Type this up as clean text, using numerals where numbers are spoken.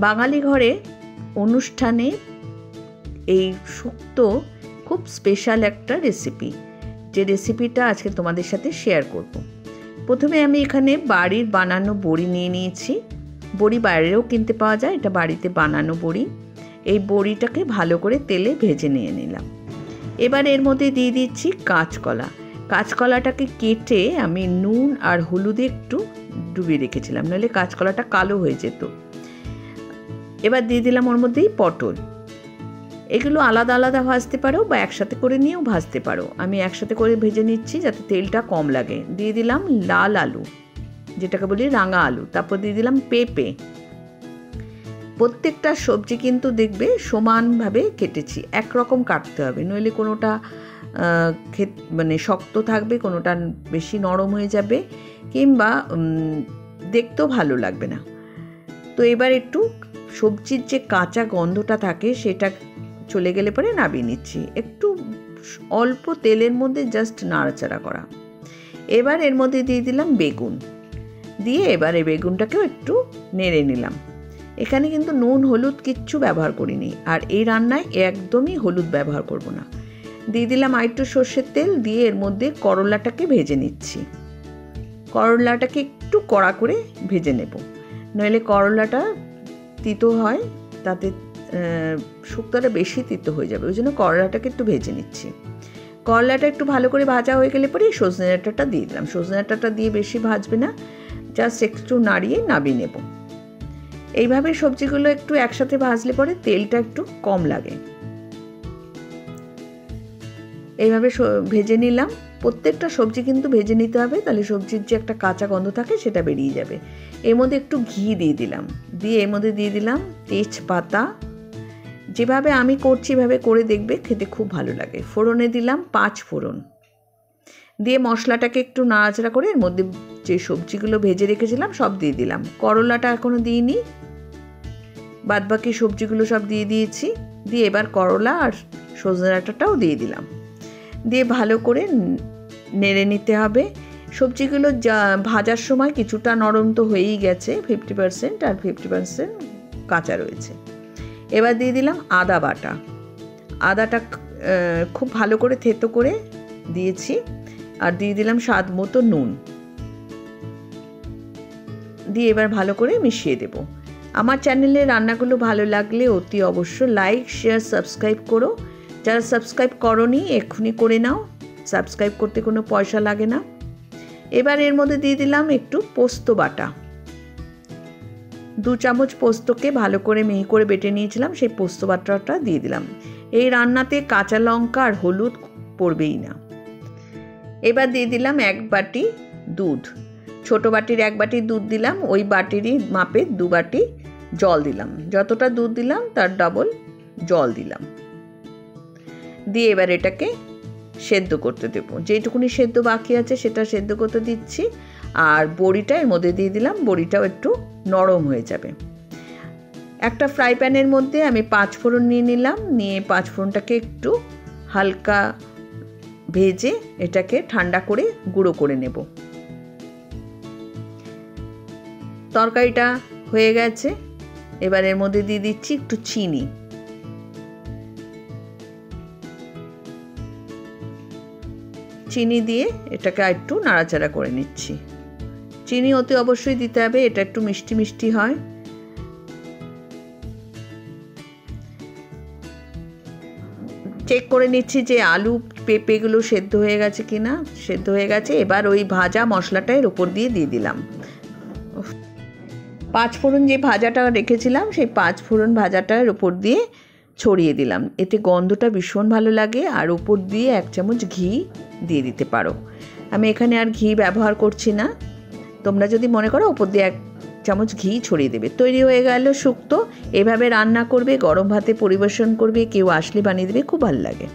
বাঙালি ঘরে অনুষ্ঠানে এই শুক্তো খুব স্পেশাল একটা রেসিপি, যে রেসিপিটা আজকে তোমাদের সাথে শেয়ার করব। প্রথমে আমি এখানে বাড়ির বানানো বড়ি নিয়ে নিয়েছি। বড়ি বাইরেও কিনতে পাওয়া যায়, এটা বাড়িতে বানানো বড়ি। এই বড়িটাকে ভালো করে তেলে ভেজে নিয়ে নিলাম। এবার এর মধ্যে দিয়ে দিচ্ছি কাঁচকলা। কাঁচকলাটাকে কেটে আমি নুন আর হলুদে একটু ডুবিয়ে রেখেছিলাম, নাহলে কাঁচকলাটা কালো হয়ে যেত। এবার দিয়ে দিলাম ওর মধ্যেই পটল। এগুলো আলাদা আলাদা ভাজতে পারো বা একসাথে করে নিয়েও ভাজতে পারো। আমি একসাথে করে ভেজে নিচ্ছি যাতে তেলটা কম লাগে। দিয়ে দিলাম লাল আলু, যেটাকে বলি রাঙা আলু। তারপর দিয়ে দিলাম পেঁপে। প্রত্যেকটা সবজি কিন্তু দেখবে সমানভাবে কেটেছি, একরকম কাটতে হবে, নইলে কোনোটা মানে শক্ত থাকবে, কোনোটা বেশি নরম হয়ে যাবে, কিংবা দেখতেও ভালো লাগবে না। তো এবার একটু সবজির যে কাঁচা গন্ধটা থাকে সেটা চলে গেলে পরে নামিয়ে নিচ্ছি। একটু অল্প তেলের মধ্যে জাস্ট নাড়াচাড়া করা। এবার এর মধ্যে দিয়ে দিলাম বেগুন। দিয়ে এবার এই বেগুনটাকেও একটু নেড়ে নিলাম। এখানে কিন্তু নুন হলুদ কিচ্ছু ব্যবহার করিনি, আর এই রান্নায় একদমই হলুদ ব্যবহার করব না। দিয়ে দিলাম আরেকটু সর্ষের তেল। দিয়ে এর মধ্যে করলাটাকে ভেজে নিচ্ছি। করলাটাকে একটু কড়া করে ভেজে নেব, নইলে করলাটা তিতো হয়, তাতে শুক্তোটা বেশি তিতো হয়ে যাবে। ওই জন্য করলাটাকে একটু ভেজে নিচ্ছি। করলাটা একটু ভালো করে ভাজা হয়ে গেলে পরে সজনে ডাঁটাটা দিয়ে দিলাম। সজনে ডাঁটাটা দিয়ে বেশি ভাজবে না, জাস্ট একটু নাড়িয়ে নামিয়ে নেব। এইভাবে সবজিগুলো একটু একসাথে ভাজলে পরে তেলটা একটু কম লাগে। এইভাবে ভেজে নিলাম। প্রত্যেকটা সবজি কিন্তু ভেজে নিতে হবে, তাহলে সবজির যে একটা কাঁচা গন্ধ থাকে সেটা বেরিয়ে যাবে। এর মধ্যে একটু ঘি দিয়ে দিলাম। দিয়ে এর মধ্যে দিয়ে দিলাম তেজপাতা। যেভাবে আমি করছি এভাবে করে দেখবে, খেতে খুব ভালো লাগে। ফোড়নে দিলাম 5 ফোড়ন। দিয়ে মশলাটাকে একটু নাড়াচাড়া করে এর মধ্যে যে সবজিগুলো ভেজে রেখেছিলাম সব দিয়ে দিলাম। করলাটা এখনও দিইনি, বাদবাকি সবজিগুলো সব দিয়ে দিয়েছি। দিয়ে এবার করলা আর সজনে ডাঁটাটাও দিয়ে দিলাম। দিয়ে ভালো করে নেড়ে নিতে হবে। সবজিগুলো ভাজার সময় কিছুটা নরম তো হয়েই গেছে, 50% আর 50% কাঁচা রয়েছে। এবার দিয়ে দিলাম আদা বাটা। আদাটা খুব ভালো করে থেতো করে দিয়েছি। আর দিয়ে দিলাম স্বাদ মতো নুন। দিয়ে এবার ভালো করে মিশিয়ে দেব। আমার চ্যানেলে রান্নাগুলো ভালো লাগলে অতি অবশ্য লাইক শেয়ার সাবস্ক্রাইব করো। যারা সাবস্ক্রাইব করোনি এক্ষুনি করে নাও, সাবস্ক্রাইব করতে কোনো পয়সা লাগে না। এবার এর মধ্যে দিয়ে দিলাম একটু পোস্ত বাটা। 2 চামচ পোস্তকে ভালো করে মিহি করে বেটে নিয়েছিলাম, সেই পোস্ত বাটাটা দিয়ে দিলাম। এই রান্নাতে কাঁচা লঙ্কা আর হলুদ পড়বেই না। এবার দিয়ে দিলাম 1 বাটি দুধ। ছোট বাটির 1 বাটি দুধ দিলাম, ওই বাটিরই মাপে 2 বাটি জল দিলাম। যতটা দুধ দিলাম তার ডবল জল দিলাম। দিয়ে এবার এটাকে সেদ্ধ করতে দেবো। যেটুকুনি সেদ্ধ বাকি আছে সেটা সেদ্ধ করতে দিচ্ছি। আর বড়িটা এর মধ্যে দিয়ে দিলাম। বড়িটাও একটু নরম হয়ে যাবে। একটা ফ্রাই প্যানের মধ্যে আমি 5 ফোড়ন নিয়ে নিলাম। নিয়ে 5 ফোড়নটাকে একটু হালকা ভেজে এটাকে ঠান্ডা করে গুঁড়ো করে নেব। তরকারিটা হয়ে গেছে। এবার এর মধ্যে দিয়ে দিচ্ছি একটু চিনি। চিনি দিয়ে এটাকে একটু নাড়াচাড়া করে নিচ্ছি। চিনি অতি অবশ্যই দিতে হবে, এটা একটু মিষ্টি মিষ্টি হয়। চেক করে নিচ্ছি যে আলু পেঁপেগুলো সেদ্ধ হয়ে গেছে কিনা। সেদ্ধ হয়ে গেছে। এবার ওই ভাজা মশলাটা এর উপর দিয়ে দিলাম। 5 ফোড়ন যে ভাজাটা রেখেছিলাম সেই 5 ফোড়ন ভাজাটার উপর দিয়ে ছড়িয়ে দিলাম। এতে গন্ধটা ভীষণ ভালো লাগে। আর উপর দিয়ে 1 চামচ ঘি দিয়ে দিতে পারো। আমি এখানে আর ঘি ব্যবহার করছি না। তোমরা যদি মনে করো উপর দিয়ে 1 চামচ ঘি ছড়িয়ে দেবে। তৈরি হয়ে গেল শুক্তো। এভাবে রান্না করবে, গরম ভাতে পরিবেশন করবে, কেউ আসলে বানিয়ে দেবে, খুব ভালো লাগে।